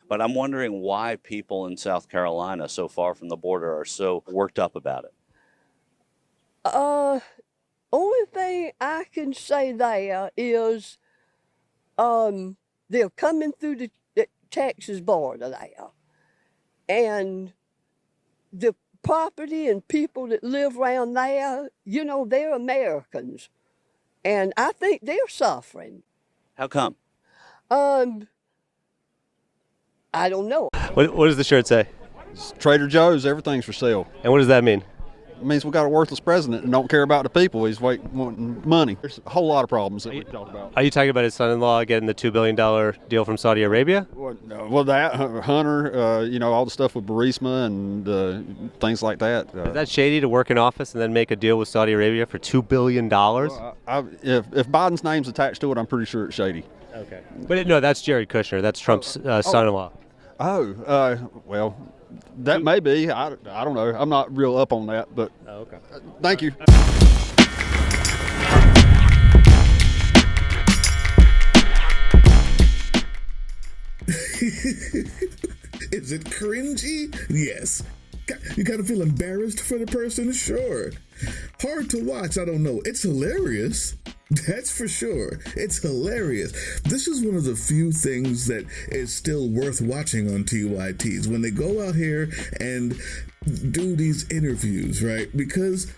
But I'm wondering why people in South Carolina, so far from the border, are so worked up about it. Uh, Only thing I can say there is, um, they're coming through the Texas border there, and the property and people that live around there, they're Americans, and I think they're suffering. How come? Um, I don't know. What does the shirt say? Trader Joe's, everything's for sale. And what does that mean? It means we got a worthless president and don't care about the people. He's wanting money. There's a whole lot of problems that we talk about. Are you talking about his son-in-law getting the $2 billion deal from Saudi Arabia? Well, that Hunter, all the stuff with Burisma and things like that. Is that shady to work in office and then make a deal with Saudi Arabia for $2 billion? If Biden's name's attached to it, I'm pretty sure it's shady. Okay. But no, that's Jared Kushner. That's Trump's son-in-law. Well, that may be. I don't know. I'm not real up on that, but okay. Thank you. Is it cringy? Yes. You kind of feel embarrassed for the person? Sure. Hard to watch? I don't know. It's hilarious. That's for sure. It's hilarious. This is one of the few things that is still worth watching on TYTs when they go out here and do these interviews, right? Because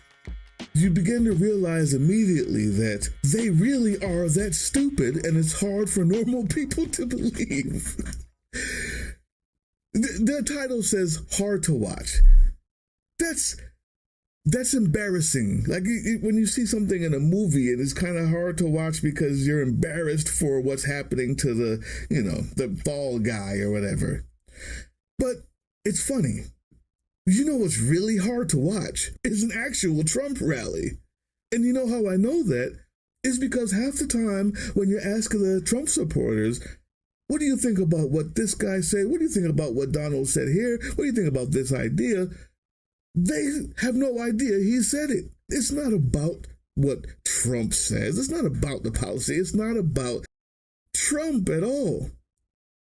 you begin to realize immediately that they really are that stupid, and it's hard for normal people to believe. Their title says hard to watch. That's embarrassing. Like when you see something in a movie and it's kind of hard to watch because you're embarrassed for what's happening to the fall guy or whatever. But it's funny. You know what's really hard to watch is an actual Trump rally. And you know how I know that is because half the time when you ask the Trump supporters, what do you think about what this guy said? What do you think about what Donald said here? What do you think about this idea? They have no idea he said it. It's not about what Trump says. It's not about the policy. It's not about Trump at all.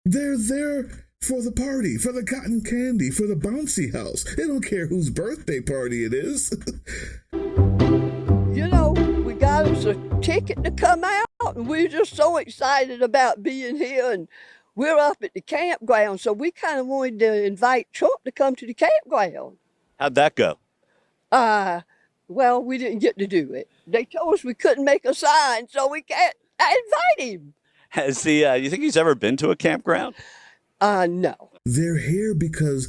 They're there for the party, for the cotton candy, for the bouncy house. They don't care whose birthday party it is. We got us a ticket to come out, and we're just so excited about being here, and we're up at the campground, so we kind of wanted to invite Trump to come to the campground. How'd that go? Well, we didn't get to do it. They told us we couldn't make a sign, so we can't invite him. Has he, you think he's ever been to a campground? No. They're here because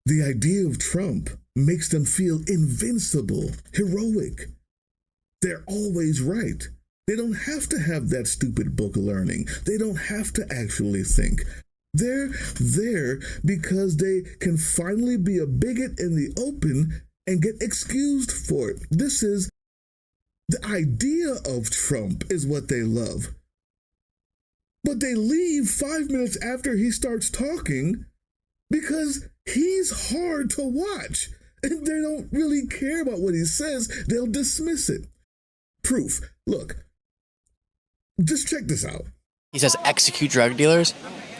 the idea of Trump makes them feel invincible, heroic. They're always right. They don't have to have that stupid book learning. They don't have to actually think. They're there because they can finally be a bigot in the open and get excused for it. This is the idea of Trump is what they love. But they leave 5 minutes after he starts talking because he's hard to watch. And they don't really care about what he says. They'll dismiss it. Proof. Look, just check this out. He says execute drug dealers.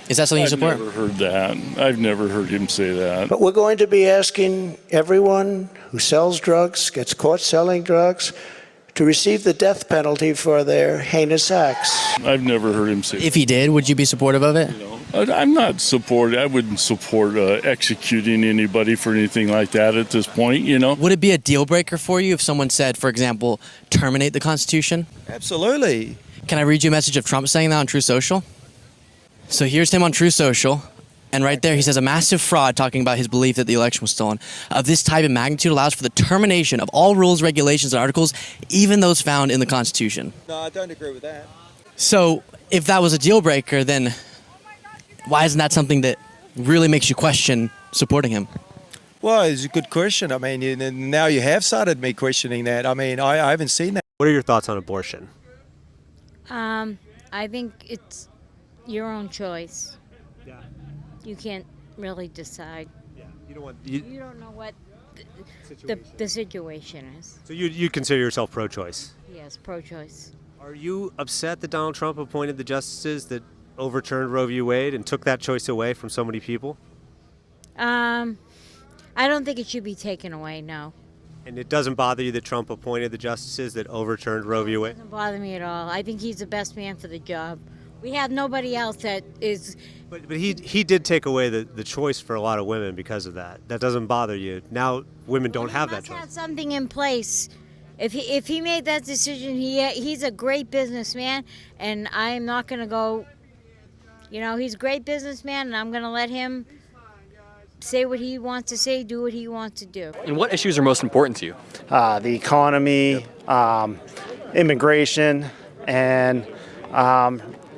Is that something you support? I've never heard that. I've never heard him say that. But we're going to be asking everyone who sells drugs, gets caught selling drugs, to receive the death penalty for their heinous acts. I've never heard him say that. If he did, would you be supportive of it? I'm not I wouldn't support executing anybody for anything like that at this point, Would it be a deal breaker for you if someone said, for example, terminate the Constitution? Absolutely. Can I read you a message of Trump saying that on True Social? So here's him on True Social, and right there he says a massive fraud, talking about his belief that the election was stolen, of this type and magnitude allows for the termination of all rules, regulations, and articles, even those found in the Constitution. No, I don't agree with that. So if that was a deal breaker, then why isn't that something that really makes you question supporting him? Well, it's a good question. I mean, now you have started me questioning that. I mean, I haven't seen that. What are your thoughts on abortion? I think it's your own choice. Yeah. You can't really decide. Yeah. You don't know what the situation is. So you consider yourself pro-choice? Yes, pro-choice. Are you upset that Donald Trump appointed the justices that overturned Roe v. Wade and took that choice away from so many people? I don't think it should be taken away, no. And it doesn't bother you that Trump appointed the justices that overturned Roe v. Wade? It doesn't bother me at all. I think he's the best man for the job. We have nobody else that is. But he did take away the choice for a lot of women because of that. That doesn't bother you. Now women don't have that He choice. must have something in place. If he made that decision, he's a great businessman, and I'm not going to go. You know, he's a great businessman, and I'm going to let him say what he wants to say, do what he wants to do. And what issues are most important to you? The economy, immigration, and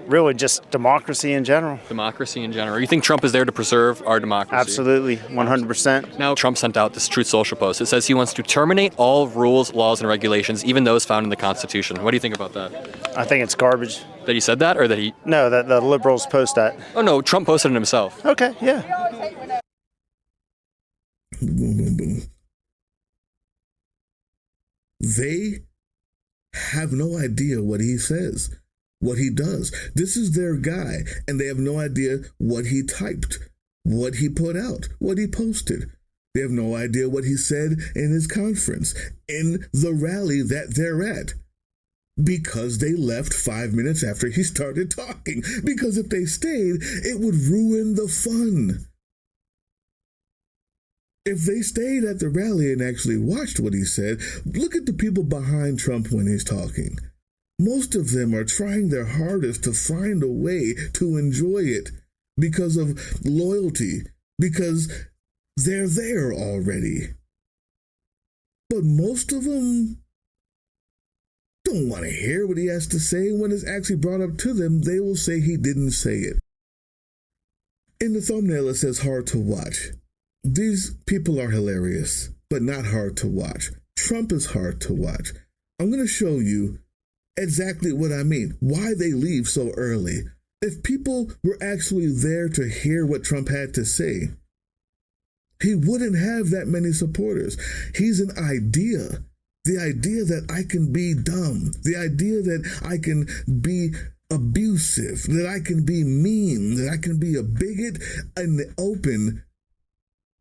really just democracy in general. Democracy in general. You think Trump is there to preserve our democracy? Absolutely, 100%. Now, Trump sent out this Truth Social post. It says he wants to terminate all rules, laws, and regulations, even those found in the Constitution. What do you think about that? I think it's garbage. That he said that, or that he... No, that the liberals post that. Oh, no, Trump posted it himself. Okay, yeah. Boom, boom, boom. They have no idea what he says, what he does. This is their guy, and they have no idea what he typed, what he put out, what he posted. They have no idea what he said in his conference, in the rally that they're at, because they left 5 minutes after he started talking. Because if they stayed, it would ruin the fun. If they stayed at the rally and actually watched what he said, look at the people behind Trump when he's talking. Most of them are trying their hardest to find a way to enjoy it because of loyalty, because they're there already. But most of them don't want to hear what he has to say. When it's actually brought up to them, they will say he didn't say it. In the thumbnail, it says hard to watch. These people are hilarious, but not hard to watch. Trump is hard to watch. I'm going to show you exactly what I mean, why they leave so early. If people were actually there to hear what Trump had to say, he wouldn't have that many supporters. He's an idea. The idea that I can be dumb, the idea that I can be abusive, that I can be mean, that I can be a bigot in the open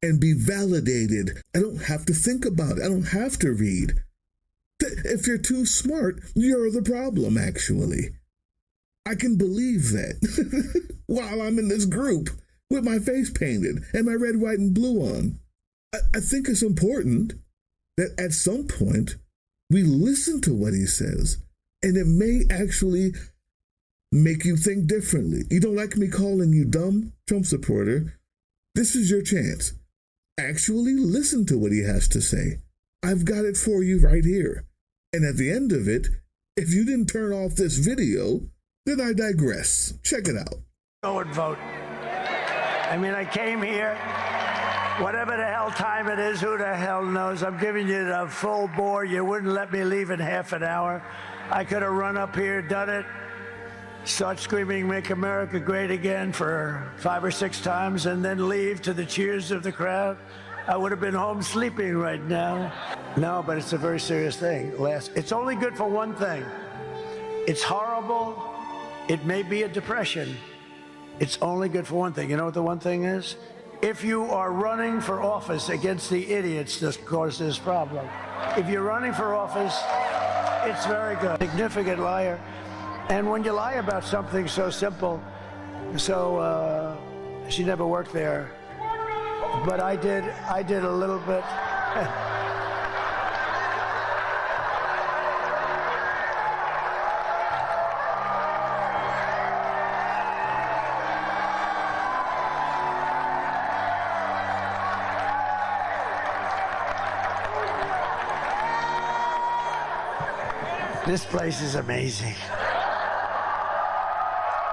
and be validated. I don't have to think about it. I don't have to read. If you're too smart, you're the problem, actually. I can believe that while I'm in this group with my face painted and my red, white, and blue on. I think it's important that at some point we listen to what he says, and it may actually make you think differently. You don't like me calling you dumb, Trump supporter? This is your chance. Actually listen to what he has to say. I've got it for you right here. And at the end of it, if you didn't turn off this video, then I digress. Check it out. Go and vote. I mean, I came here, whatever the hell time it is, who the hell knows? I'm giving you the full bore. You wouldn't let me leave in half an hour. I could have run up here, done it, start screaming, "Make America Great Again" for 5 or 6 times, and then leave to the cheers of the crowd. I would have been home sleeping right now. No, but it's a very serious thing. It's only good for one thing. It's horrible. It may be a depression. It's only good for one thing. You know what the one thing is? If you are running for office against the idiots that cause this problem, if you're running for office, it's very good. Significant liar. And when you lie about something so simple, she never worked there, but I did a little bit. This place is amazing.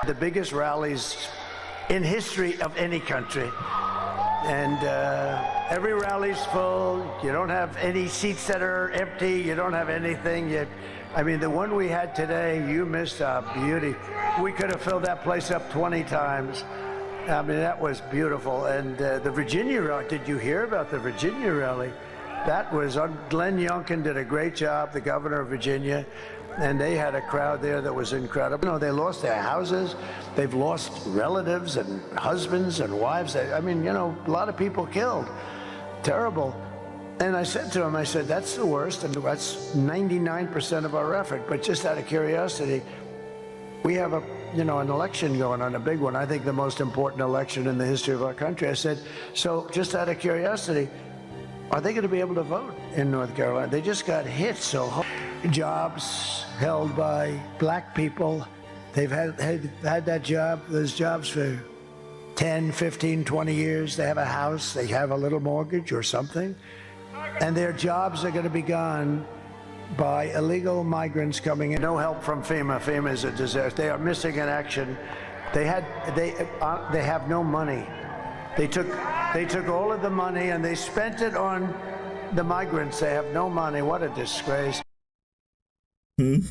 The biggest rallies in history of any country. And every rally's full. You don't have any seats that are empty. You don't have anything. I mean, the one we had today, you missed a beauty. We could have filled that place up 20 times. I mean, that was beautiful. And the Virginia rally, did you hear about the Virginia rally? That was, Glenn Youngkin did a great job, the governor of Virginia. and they had a crowd there that was incredible. You know, they lost their houses, they've lost relatives and husbands and wives. I mean, you know, a lot of people killed. Terrible. And I said to him, I said, that's the worst, and that's 99% of our effort. But just out of curiosity, we have an election going on, a big one. I think the most important election in the history of our country. I said, so just out of curiosity, are they going to be able to vote in North Carolina? They just got hit so hard. Jobs held by black people. They've had those jobs for 10, 15, 20 years. They have a house, they have a little mortgage or something. And their jobs are going to be gone by illegal migrants coming in. No help from FEMA. FEMA is a disaster. They are missing in action. They have no money. They took all of the money and they spent it on the migrants. They have no money. What a disgrace. Come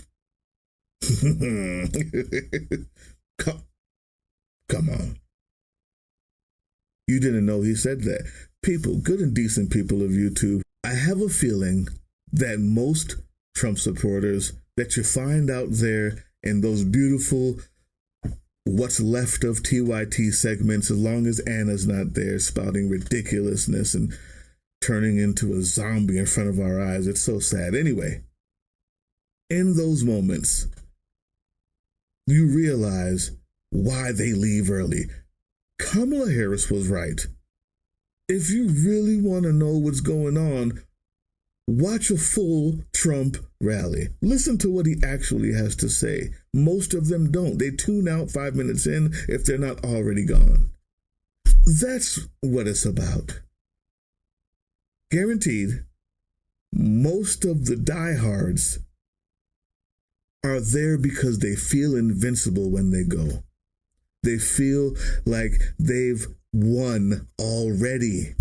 on. You didn't know he said that. People, good and decent people of YouTube, I have a feeling that most Trump supporters that you find out there in those beautiful what's left of TYT segments, as long as Anna's not there spouting ridiculousness and turning into a zombie in front of our eyes. It's so sad. Anyway, in those moments, you realize why they leave early. Kamala Harris was right. If you really want to know what's going on, watch a full Trump rally. Listen to what he actually has to say. Most of them don't. They tune out 5 minutes in if they're not already gone. That's what it's about. Guaranteed, most of the diehards are there because they feel invincible when they go. They feel like they've won already.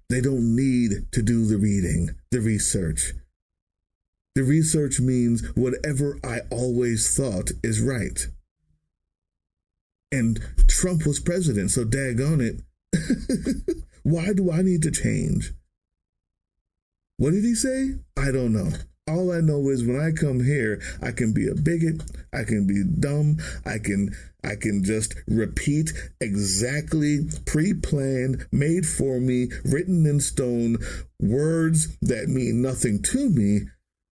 They don't need to do the reading, the research. The research means whatever I always thought is right. And Trump was president, so daggone it. Why do I need to change? What did he say? I don't know. All I know is when I come here, I can be a bigot, I can be dumb, I can just repeat exactly pre-planned, made for me, written in stone, words that mean nothing to me,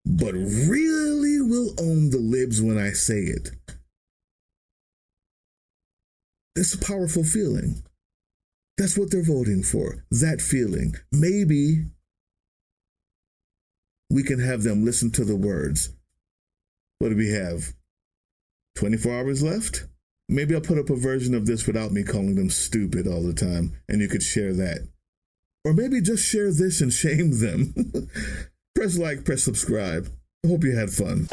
but really will own the libs when I say it. It's a powerful feeling. That's what they're voting for, that feeling. Maybe we can have them listen to the words. What do we have? 24 hours left? Maybe I'll put up a version of this without me calling them stupid all the time, and you could share that. Or maybe just share this and shame them. Press like, press subscribe. I hope you had fun.